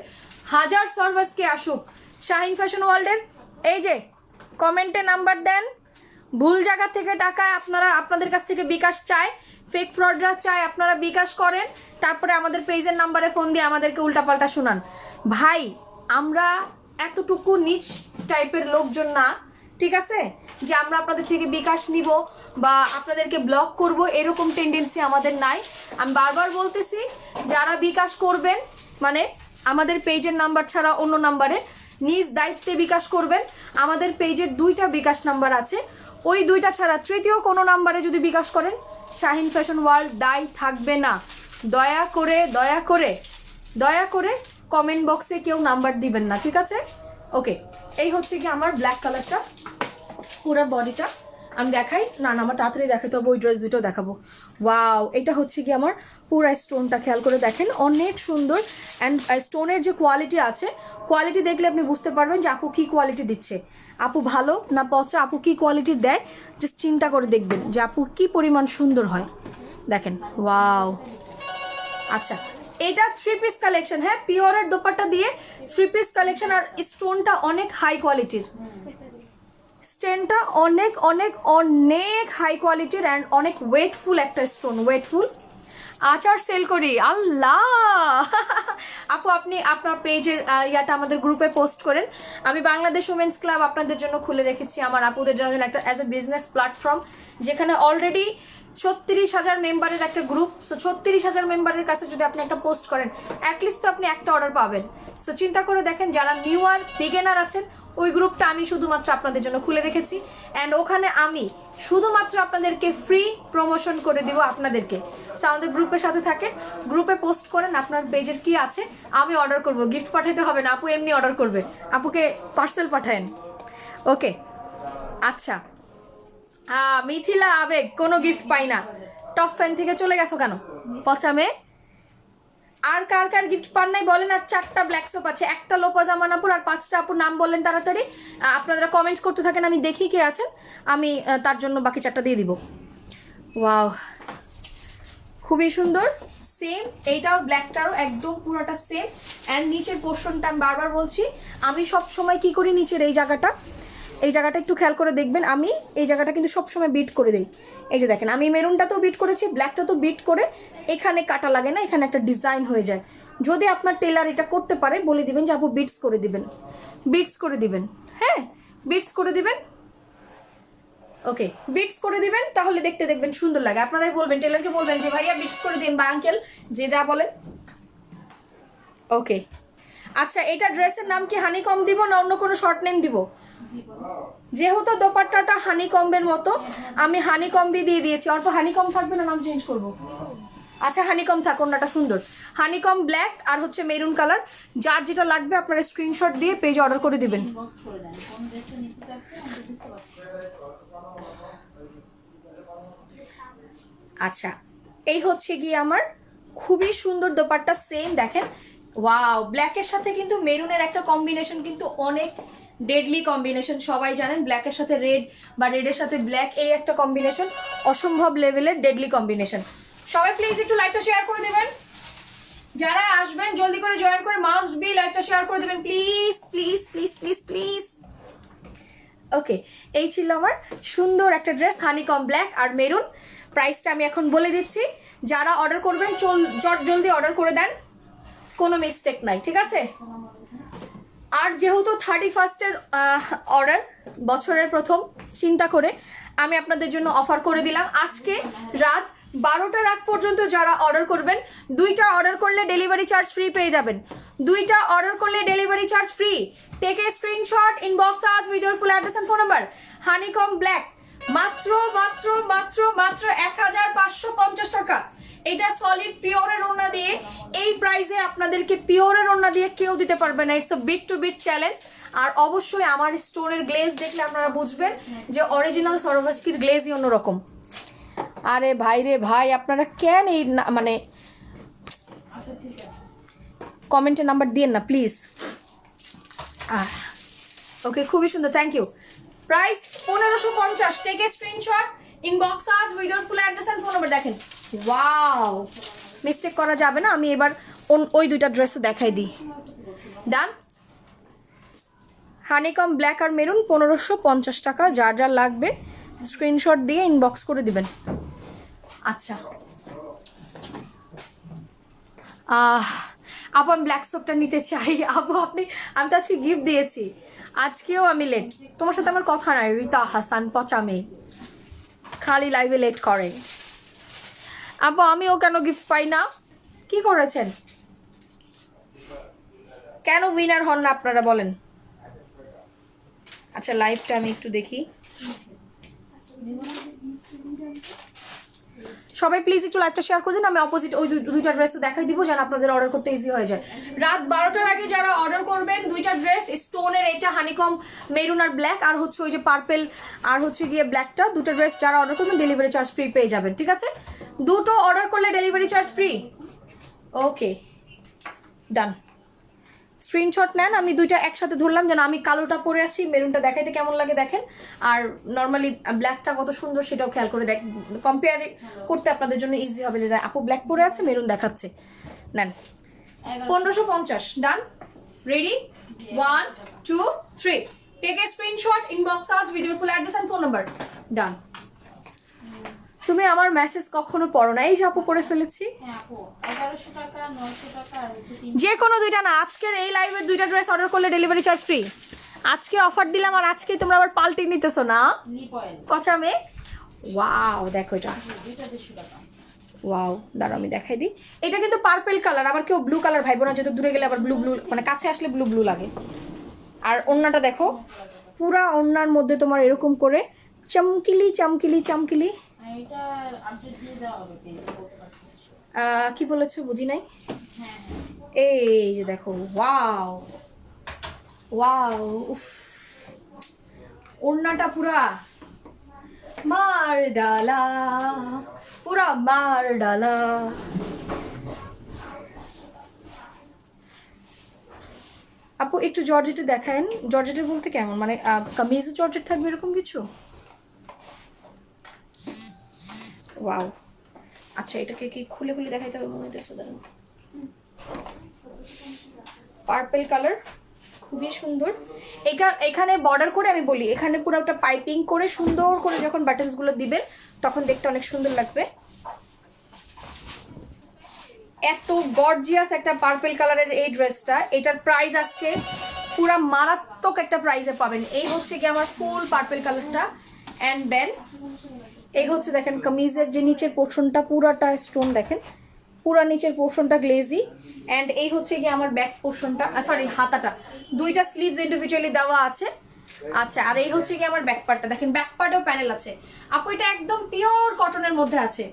হাজার সার্ভিসকে আসুক শাহিন ফ্যাশন ওয়ার্ল্ডের। এই যে কমেন্টে নাম্বার দেন, ভুল জায়গা থেকে টাকা আপনারা আপনাদের কাছ থেকে বিকাশ চায়, ফেক ফ্রডরা চায় আপনারা বিকাশ করেন, তারপরে আমাদের পেজের নাম্বারে ফোন দিয়ে আমাদেরকে উল্টাপাল্টা শোনান। ভাই আমরা এতটুকু নিচ টাইপের লোকজন না, ঠিক আছে, যে আমরা আপনাদের থেকে বিকাশ নিব বা আপনাদেরকে ব্লক করব, এরকম টেন্ডেন্সি আমাদের নাই। আমি বারবার বলতেছি, যারা বিকাশ করবেন মানে আমাদের পেজের নাম্বার ছাড়া অন্য নাম্বারে নিজ দায়িত্বে বিকাশ করবেন। আমাদের পেজের 2টা বিকাশ নাম্বার আছে, ওই 2টা ছাড়া তৃতীয় কোনো নাম্বারে যদি বিকাশ করেন শাহিন ফ্যাশন ওয়ার্ল্ড দায়ী থাকবে না। দয়া করে দয়া করে দয়া করে কমেন্ট বক্সে কেউ নাম্বার দিবেন না, ঠিক আছে? ওকে এই হচ্ছে কি আমার ব্ল্যাক কালারটা, পুরো বডিটা আমি দেখাই, না না আমার তাড়াতাড়ি দেখাতে হবে, ওই ড্রেস দুটো দেখাবো। ওয়াও, এটা হচ্ছে কি আমার পুরো স্টোনটা খেয়াল করে দেখেন, অনেক সুন্দর। অ্যান্ড স্টোনের যে কোয়ালিটি আছে, কোয়ালিটি দেখলে আপনি বুঝতে পারবেন যে আপু কী কোয়ালিটি দিচ্ছে, আপু ভালো না পচা, আপু কী কোয়ালিটির দেয়, জাস্ট চিন্তা করে দেখবেন যে আপুর কী পরিমাণ সুন্দর হয়। দেখেন, ওয়াও। আচ্ছা, এটা 3 পিস কালেকশন, হ্যাঁ পিওরের দোপাট্টা দিয়ে 3 পিস কালেকশন। আর স্টোনটা অনেক হাই কোয়ালিটির, স্টোনটা অনেক অনেক অনেক হাই কোয়ালিটির অ্যান্ড অনেক ওয়েটফুল একটা স্টোন, ওয়েটফুল। আচার সেল করি, আল্লাহ আপু আপনি আপনার পেজের ইয়াটা আমাদের গ্রুপে পোস্ট করেন। আমি বাংলাদেশ উমেন্স ক্লাব আপনাদের জন্য খুলে রেখেছি, আমার আপুদের জন্য একটা অ্যাজ এ বিজনেস প্ল্যাটফর্ম, যেখানে অলরেডি 36,000 মেম্বারের একটা গ্রুপ। সো 36,000 মেম্বারের কাছে যদি আপনি একটা পোস্ট করেন, অ্যাটলিস্ট তো আপনি একটা অর্ডার পাবেন। সো চিন্তা করে দেখেন, যারা নিউয়ার বিগিনার আছেন, ওই গ্রুপটা আমি শুধুমাত্র আপনাদের জন্য খুলে রেখেছি। অ্যান্ড ওখানে আমি শুধুমাত্র আপনাদেরকে ফ্রি প্রমোশন করে দিব আপনাদেরকে। সো আমাদের গ্রুপের সাথে থাকেন, গ্রুপে পোস্ট করেন আপনার পেজের কি আছে, আমি অর্ডার করব। গিফট পাঠাতে হবে না, আপু এমনি অর্ডার করবে, আপুকে পার্সেল পাঠায়েন। ওকে, আচ্ছা। মিথিলা আবেগ, কোনো গিফট পাই না, টপ ফ্যান থেকে চলে গেছো কেন পচা মেয়ে? আর কার কার গিফট পান নাই বলেন। আর 4টা ব্ল্যাক সোপ আছে, একটা লোপা জামানাপুর, আর 5টা আপুর নাম বললেন তাড়াতাড়ি। আপনারা কমেন্টস করতে থাকেন, আমি দেখি কে আছেন, আমি তার জন্য বাকি 4টা দিয়ে দিব। ওয়াও, খুবই সুন্দর। সেম এইটাও, ব্ল্যাকটারও একদম পুরোটা সেম। অ্যান্ড নিচের পোর্শনটা আমি বারবার বলছি, আমি সব সময় কি করি, নিচের এই জায়গাটা একটু খেয়াল করে দেখবেন, আমি এই জায়গাটা কিন্তু সবসময় বিট করে দিই। এই যে দেখেন, আমি মেরুনটাতেও বিট করেছি, ব্ল্যাকটাতেও বিট করে, এখানে কাটা লাগে না, এখানে একটা ডিজাইন হয়ে যায়। যদি আপনার টেলার এটা করতে পারে, বলে দিবেন যে আপু বিটস করে দিবেন, বিটস করে দিবেন, হ্যাঁ বিটস করে দিবেন। ওকে, বিটস করে দিবেন, তাহলে দেখতে দেখবেন সুন্দর লাগে। আপনারাই বলবেন, টেলারকে বলবেন যে ভাইয়া বিটস করে দিন, বা আঙ্কেল যে যা বলেন। ওকে, আচ্ছা, এটা ড্রেসের নাম কি হানিকম দিব না অন্য কোনো শর্ট নেম দিব? যেহেতু দোপাট্টাটা হানিকম্বের মতো, আমি হানিকম্বি দিয়ে দিয়েছি। অল্প হানিকম থাকবে না, নাম চেঞ্জ করব? আচ্ছা, হানিকম থাক, অন্যটা সুন্দর। হানিকম ব্ল্যাক আর হচ্ছে মেরুন কালার, যার যেটা লাগবে আপনারা স্ক্রিনশট দিয়ে পেজে অর্ডার করে দিবেন। আচ্ছা, এই হচ্ছে গিয়ে আমার খুবই সুন্দর দোপাট্টা, সেম দেখেন। ওয়াও, ব্ল্যাকের সাথে কিন্তু মেরুনের একটা কম্বিনেশন কিন্তু অনেক ডেডলি কম্বিনেশন। সবাই জানেন ব্ল্যাকের সাথে রেড বা রেডের সাথে ব্ল্যাক, এই একটা কম্বিনেশন অসম্ভব লেভেলের ডেডলি কম্বিনেশন। সবাই প্লিজ একটু লাইভটা শেয়ার করে দেবেন, যারা আসবেন জলদি করে জয়েন করে মাস্ট বি লাইভটা শেয়ার করে দেবেন please please please please please. Okay, এই ছিল আমার সুন্দর একটা ড্রেস, হানিকম ব্ল্যাক আর মেরুন। প্রাইসটা আমি এখন বলে দিচ্ছি, যারা অর্ডার করবেন জলদি অর্ডার করে দেন, কোনো মিস্টেক নাই, ঠিক আছে? আর যেহেতু 31st অর্ডার, বছরের প্রথম, চিন্তা করে আমি আপনাদের জন্য অফার করে দিলাম, আজকে রাত 12টার আগ পর্যন্ত যারা অর্ডার করবেন, 2টা অর্ডার করলে ডেলিভারি চার্জ ফ্রি পেয়ে যাবেন। 2টা অর্ডার করলে delivery charge free. Take a screenshot, inbox us with your full address and phone number. Honeycomb black মাত্র মাত্র মাত্র মাত্র 1550 টাকা। এটা সলিড পিওরের ওড়না দিয়ে, এই প্রাইসে আপনাদেরকে পিওরের ওড়না দিয়ে কেউ দিতে পারবে না। It's a bit to bit challenge. আর অবশ্যই আমার স্টোনের গ্লেজ দেখলে আপনারা বুঝবেন যে অরিজিনাল সরোভাস্কির গ্লেজই অন্যরকম। আরে ভাই রে ভাই, আপনারা কেন এই মানে কমেন্টে নাম্বার দিয়েন না প্লিজ। ওকে, খুবই সুন্দর, thank you. Price 1550। Take a screenshot, inbox us with your full address and phone number. দেখেন, ওয়াও, মিস্টেক করা যাবে না। আমি এবার ওই 2টা ড্রেসও দেখাই দিই। ডান। হানিকম ব্ল্যাক আর মেরুন 1550 টাকা। যার যার লাগবে স্ক্রিনশট দিয়ে ইনবক্স করে দিবেন। আচ্ছা, আপু আমি ব্ল্যাক সোপটা নিতে চাই। আপু আমি তো আজকে গিফট দিয়েছি, আজকেও আমি লেট। তোমার সাথে আমার কথা নাই, রিতা হাসান পচা মেয়ে, খালি লাইভে লেট করে। আপু আমিও কেন গিফট পাই না? কি করেছেন? কেন উইনার হন না আপনারা বলেন? আচ্ছা, লাইভটা আমি একটু দেখি। সবাই প্লিজ একটু লাইভটা শেয়ার করে দিন, আমি অপোজিট ওই দুইটা ড্রেসও দেখাই দিব যেন আপনাদের অর্ডার করতে ইজি হয়ে যায়। রাত 12টার আগে যারা অর্ডার করবেন দুইটা ড্রেস স্টোনের, এটা হানিকম মেরুন আর ব্ল্যাক, আর হচ্ছে ওই যে পার্পেল আর হচ্ছে গিয়ে ব্ল্যাকটা, দুটো ড্রেস যারা অর্ডার করবেন ডেলিভারি চার্জ ফ্রি পেয়ে যাবেন, ঠিক আছে? দুটো অর্ডার করলে ডেলিভারি চার্জ ফ্রি। ওকে ডান, স্ক্রিনশট নেন। আমি দুইটা একসাথে ধরলাম যেন আমি কালোটা পরে আছি, মেরুনটা দেখাইতে কেমন লাগে দেখেন, আর নর্মালি ব্ল্যাকটা কত সুন্দর সেটাও খেয়াল করে দেখ, কম্পেয়ার করতে আপনাদের জন্য ইজি হবে যে আপু ব্ল্যাক পরে আছে মেরুন দেখাচ্ছে। নেন 1550, done, ready, 1 2 3, take a screenshot, inbox us with your full address and phone number, done. তুমি আমার মেসেজ কখনো পড়ো না, এই যে আপু পড়ে ফেলেছি। যে কোনো দুইটা না, আজকের এই লাইভের দুইটা ড্রেস অর্ডার করলে ডেলিভারি চার্জ ফ্রি। আজকে অফার দিলাম আর আজকেই তোমরা আবার পাল্টে নিতেছো না কচা মেয়ে। ওয়াও দেখো এটা, ওয়াও দাঁড়াও আমি দেখাই দিই। এটা কিন্তু পার্পল কালার, আবার কেউ ব্লু কালার ভাইবো না, যেহেতু দূরে গেলে আবার ব্লু ব্লু মানে কাছে আসলে ব্লু ব্লু লাগে। আর ওড়নাটা দেখো, পুরা ওড়নার মধ্যে তোমার এরকম করে চমকিলি চমকিলি চমকিলি। কি বলেছো বুঝি নাই। এই যে দেখো, ওয়াও ওয়াও, উফ ওড়নাটা পুরা মার ডালা, পুরা মার ডালা। আপু একটু জর্জেটে দেখান। জর্জেটে বলতে কেমন, মানে কামিজে জর্জেট থাকবে এরকম কিছু? ওয়াও, আচ্ছা এটাকে কি খুলে খুলে দেখাইতে হবে মনে হচ্ছে। দাঁড়ান, পার্পল কালার, খুবই সুন্দর। এটা এখানে বর্ডার করে আমি বলি, এখানে পুরো একটা পাইপিং করে সুন্দর করে যখন বাটনস গুলো দিবেন তখন দেখতে অনেক সুন্দর লাগবে। এত গর্জিয়াস একটা পার্পল কালারের এই ড্রেসটা, এটার প্রাইস আজকে পুরা মারাত্মক একটা প্রাইসে পাবেন। এই হচ্ছে কি আমার ফুল পার্পল কালারটা, অ্যান্ড দেন এই হচ্ছে দেখেন কামিজের যে নিচের পোর্শনটা পুরাটা স্টোন, দেখেন পুরা নিচের পোর্শনটা গ্লেজি, অ্যান্ড এই হচ্ছে কি আমার ব্যাক পোর্শনটা, সরি হাতাটা, দুইটা স্লিভস ইন্ডিভিজুয়ালি দেওয়া আছে। আচ্ছা, আর এই হচ্ছে কি আমার ব্যাক পার্টটা, দেখেন ব্যাক পার্টেও প্যানেল আছে। আপু এটা একদম পিওর কটনের মধ্যে আছে,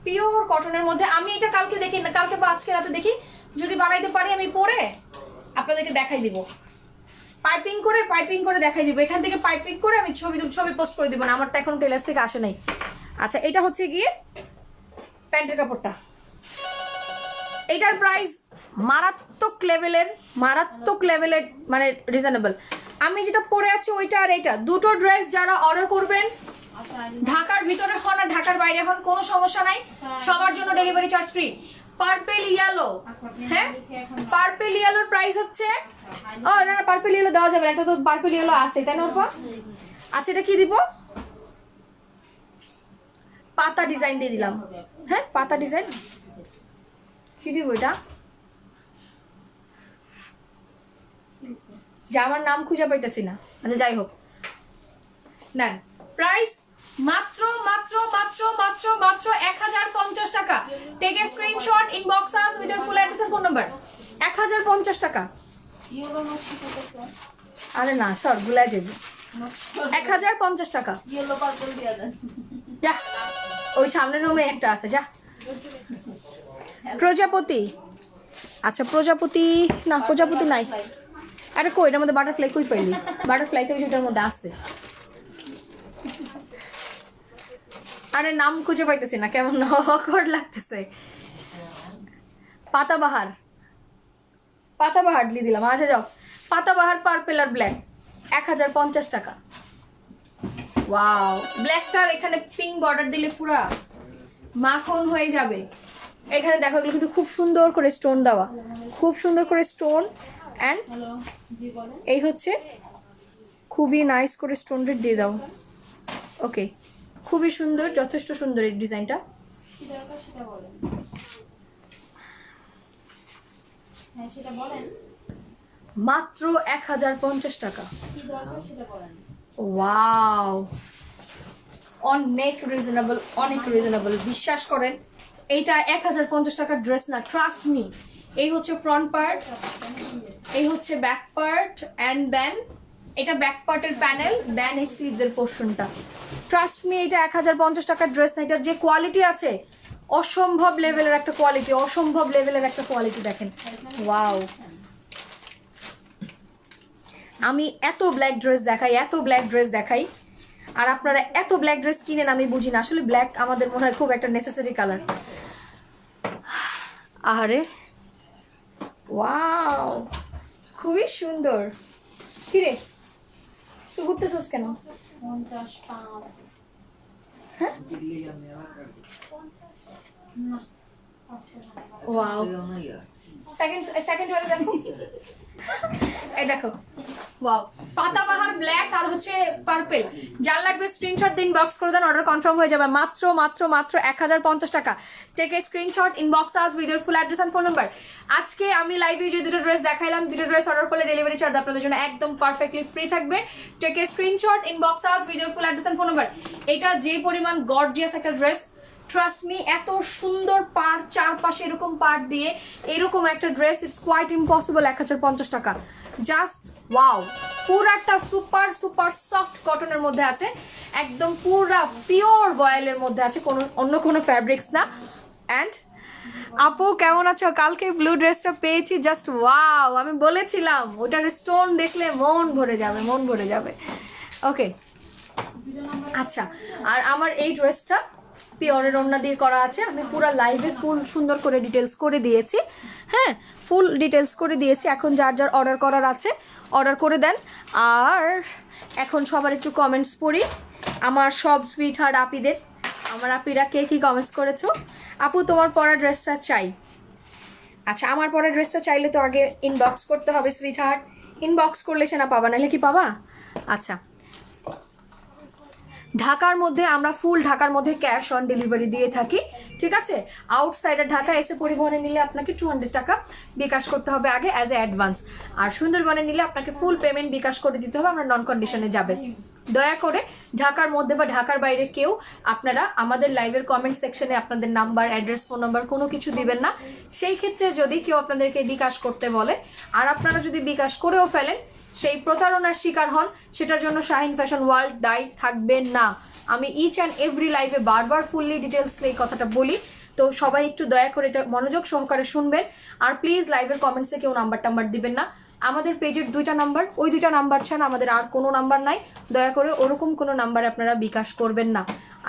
পিওর কটনের মধ্যে। আমি এটা কালকে দেখি না, কালকে বা আজকে রাতে দেখি, যদি বানাইতে পারি আমি পরে আপনাদেরকে দেখাই দিব, পাইপিং করে দেখাই দিব। এখান থেকে পাইপিং করে আমি ছবি পোস্ট করে দিব না, আমারটা এখন টেলার্স থেকে আসে নাই। আচ্ছা, এটা হচ্ছে গিয়ে প্যান্টের কাপড়টা, এটার প্রাইস মারাত্মক লেভেলের মানে রিজনেবল। আমি যেটা পরে আছি ওইটা আর এইটা, দুটো ড্রেস যারা অর্ডার করবেন ঢাকার ভিতরে হন আর ঢাকার বাইরে হন কোনো সমস্যা নাই, সবার জন্য delivery charge free. Purple yellow, হ্যাঁ পার্পল ইয়েলোর প্রাইস হচ্ছে, ও না না পার্পল ইয়েলো দেওয়া যাবে না, এটা তো পার্পল ইয়েলো আছে তাই না ওরপর। আচ্ছা এটা কি দিব, পাতা ডিজাইন দিয়ে দিলাম, হ্যাঁ পাতা ডিজাইন কি দিব, এটা যে আমার নাম খুঁজে পাইতেছি না। আচ্ছা যাই হোক, নেন প্রাইস মাত্র 1050 টাকা। Take a screenshot, inbox us with your full address and phone number. 1050 টাকা। আরে না সর ভুলে যাবি, 1050 টাকা। যা ওই সামনের রুমে একটা আছে, যা। প্রজাপতি, আচ্ছা প্রজাপতি না, প্রজাপতি নাই। আরে কই এটার মধ্যে বাটারফ্লাই কই পাইলি? বাটারফ্লাই তো ওইটার মধ্যে আছে। আরে নাম খুঁজে পাইতেছি না, কেমন অকওয়ার্ড লাগতেছে। পাতাবাহার দিয়ে দিলাম। আচ্ছা যাও, পাতাবাহার পার্পল আর ব্ল্যাক 1050 টাকা। ওয়াও, ব্ল্যাকটার এখানে পিঙ্ক বর্ডার দিলে পুরা মাখন হয়ে যাবে। এখানে দেখো এগুলো কিন্তু খুব সুন্দর করে স্টোন দেওয়া, খুব সুন্দর করে স্টোন, অ্যান্ড এই হচ্ছে খুবই নাইস করে স্টোন রেড দিয়ে দাও। ওকে, খুবই সুন্দর, যথেষ্ট সুন্দর এই ডিজাইনটা। মাত্র 1050 টাকা। ওয়াও, অনেক রিজনেবল, বিশ্বাস করেন এইটা 1050 টাকার ড্রেস না, ট্রাস্ট মি। এই হচ্ছে ফ্রন্ট পার্ট, এই হচ্ছে ব্যাক পার্ট, অ্যান্ড দেন এটা ব্যাক পার্টের প্যানেল, দেন এই স্লিভসের পোর্শনটা। ট্রাস্ট মি, এটা 1050 টাকার ড্রেস না, এটার যে কোয়ালিটি আছে অসম্ভব লেভেলের একটা কোয়ালিটি, অসম্ভব লেভেলের একটা কোয়ালিটি দেখেন। ওয়াও, আমি এত ব্ল্যাক ড্রেস দেখাই, এত ব্ল্যাক ড্রেস দেখাই, আর আপনারা এত ব্ল্যাক ড্রেস কিনেন আমি বুঝি না। আসলে ব্ল্যাক আমাদের মনে হয় খুব একটা নেসেসারি কালার। আরে ওয়াও, খুবই সুন্দর। কিরে তুই ঘুরতেছিস কেন? 50 পাউন্ড। হ্যাঁ না, ওয়াও, সেকেন্ড ওয়ালে দেখো, এই দেখো ওয়াও, পাতাবাহার ব্ল্যাক আর হচ্ছে পার্পল। যার লাগবে স্ক্রিনশট দিন, বক্স করে দেন, অর্ডার কনফার্ম হয়ে যাবে মাত্র মাত্র মাত্র 1050 টাকা। Take a screenshot, inbox us with your full address and phone number. আজকে আমি লাইভে যে দুটো ড্রেস দেখাইলাম, দুটো ড্রেস অর্ডার করলে ডেলিভারি চার্জ আপনাদের জন্য একদম পারফেক্টলি ফ্রি থাকবে। Take a screenshot, inbox us with your full address and phone number. এটা যে পরিমাণ গর্জিয়াস একটা ড্রেস, ট্রাস্ট মি, এত সুন্দর পাড়, চারপাশে এরকম পাড় দিয়ে এরকম একটা ড্রেস, ইটস কোয়াইট ইম্পসিবল 1050 টাকা। জাস্ট ওয়াও, পুরাটা সুপার সুপার সফট কটনের মধ্যে আছে, একদম পুরা পিওর ভয়েলের মধ্যে আছে, কোনো অন্য কোনো ফ্যাব্রিক্স না। অ্যান্ড আপু কেমন আছো? কালকে ব্লু ড্রেসটা পেয়েছি, জাস্ট ওয়াও, আমি বলেছিলাম ওটার স্টোন দেখলে মন ভরে যাবে, মন ভরে যাবে। ওকে আচ্ছা, আর আমার এই ড্রেসটা পিওরের ওড়না দিয়ে করা আছে। আমি পুরো লাইভে ফুল সুন্দর করে ডিটেলস করে দিয়েছি, হ্যাঁ ফুল ডিটেলস করে দিয়েছি। এখন যার যার অর্ডার করার আছে অর্ডার করে দেন। আর এখন সবার একটু কমেন্টস পড়ি, আমার সব সুইট হার্ট আপিদের, আমার আপিরা কে কী কমেন্টস করেছো। আপু তোমার পরা ড্রেসটা চাই। আচ্ছা, আমার পরা ড্রেসটা চাইলে তো আগে ইনবক্স করতে হবে সুইট হার্ট, ইনবক্স করলে সে না পাবা, নাহলে কি পাবা? আচ্ছা, ঢাকার মধ্যে আমরা ফুল ঢাকার মধ্যে ক্যাশ অন ডেলিভারি দিয়ে থাকি, ঠিক আছে। আউটসাইডার ঢাকা এসে পরিবহনে নিলে আপনাকে 200 টাকা বিকাশ করতে হবে আগে অ্যাজ এ অ্যাডভান্স, আর সুন্দরবনে নিলে আপনাকে ফুল পেমেন্ট বিকাশ করে দিতে হবে, আমরা নন কন্ডিশনে যাবে। দয়া করে ঢাকার মধ্যে বা ঢাকার বাইরে কেউ আপনারা আমাদের লাইভের কমেন্ট সেকশনে আপনাদের নাম্বার, অ্যাড্রেস, ফোন নাম্বার কোনো কিছু দিবেন না। সেই ক্ষেত্রে যদি কেউ আপনাদেরকে বিকাশ করতে বলে আর আপনারা যদি বিকাশ করেও ফেলেন, সেই প্রতারণার শিকার হন, সেটার জন্য শাহিন ফ্যাশন ওয়ার্ল্ড দায়ী থাকবেন না। আমি ইচ অ্যান্ড এভরি লাইভে বারবার ফুললি ডিটেলসলি এই কথাটা বলি, তো সবাই একটু দয়া করে এটা মনোযোগ সহকারে শুনবেন। আর প্লিজ লাইভের কমেন্টসে কেউ নাম্বার টাম্বার দিবেন না। আমাদের পেজের 2টা নাম্বার, ওই 2টা নাম্বার ছাড়া আমাদের আর কোনো নাম্বার নাই, দয়া করে ওরকম কোনো নাম্বারে আপনারা বিকাশ করবেন না।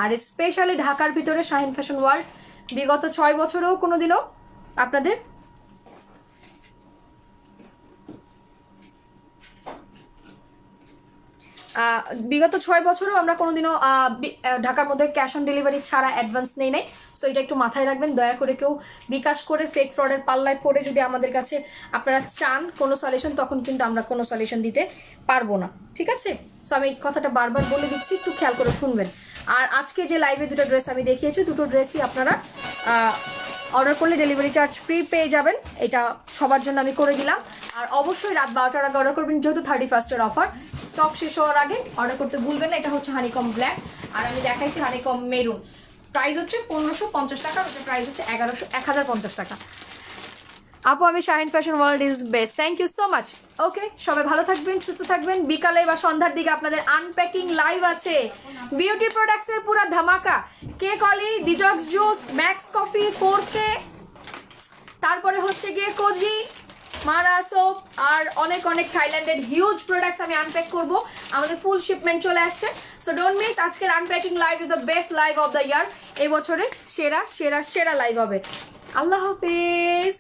আর স্পেশালি ঢাকার ভিতরে শাহিন ফ্যাশন ওয়ার্ল্ড বিগত 6 বছরেও কোনোদিনও আপনাদের বিগত 6 বছরও আমরা কোনোদিনও ঢাকার মধ্যে ক্যাশ অন ডেলিভারি ছাড়া অ্যাডভান্স নেই নাই। সো এটা একটু মাথায় রাখবেন, দয়া করে কেউ বিকাশ করে ফেক ফ্রডের পাল্লায় পড়ে যদি আমাদের কাছে আপনারা চান কোনো সলিউশন, তখন কিন্তু আমরা কোনো সলিউশন দিতে পারবো না, ঠিক আছে। সো আমি এই কথাটা বারবার বলে দিচ্ছি, একটু খেয়াল করে শুনবেন। আর আজকে যে লাইভে দুটো ড্রেস আমি দেখিয়েছি, দুটো ড্রেসই আপনারা অর্ডার করলে ডেলিভারি চার্জ ফ্রি পেয়ে যাবেন, এটা সবার জন্য আমি করে দিলাম। আর অবশ্যই রাত 12টার আগে অর্ডার করবেন, যেহেতু 31st অফার, স্টক শেষ হওয়ার আগে অর্ডার করতে ভুলবেন না। এটা হচ্ছে হানিকম ব্ল্যাক, আর আমি দেখাইছি হানিকম মেরুন। প্রাইস হচ্ছে 1550 টাকা, ওটা প্রাইস হচ্ছে 1050 টাকা। আপু আমি Shahin fashion world is best, thank you so much. Okay, সবাই ভালো থাকবেন, সুস্থ থাকবেন। বিকালে বা সন্ধ্যার দিকে আপনাদের আনপ্যাকিং লাইভ আছে, বিউটি প্রোডাক্টসের পুরো ধামাকা, কেক অলি, detox juice, max coffee, 4K, তারপরে হচ্ছে গিয়ে কোজি, মারা সোপ, আর অনেক অনেক থাইল্যান্ডের হিউজ প্রোডাক্টস আমি আনপ্যাক করব। আমাদের ফুল শিপমেন্ট চলে আসছে, সো ডোন্ট মিস। আজকের unpacking live is the best live of the year, এই বছরের সেরা সেরা সেরা লাইভ হবে। আল্লাহ হাফেজ।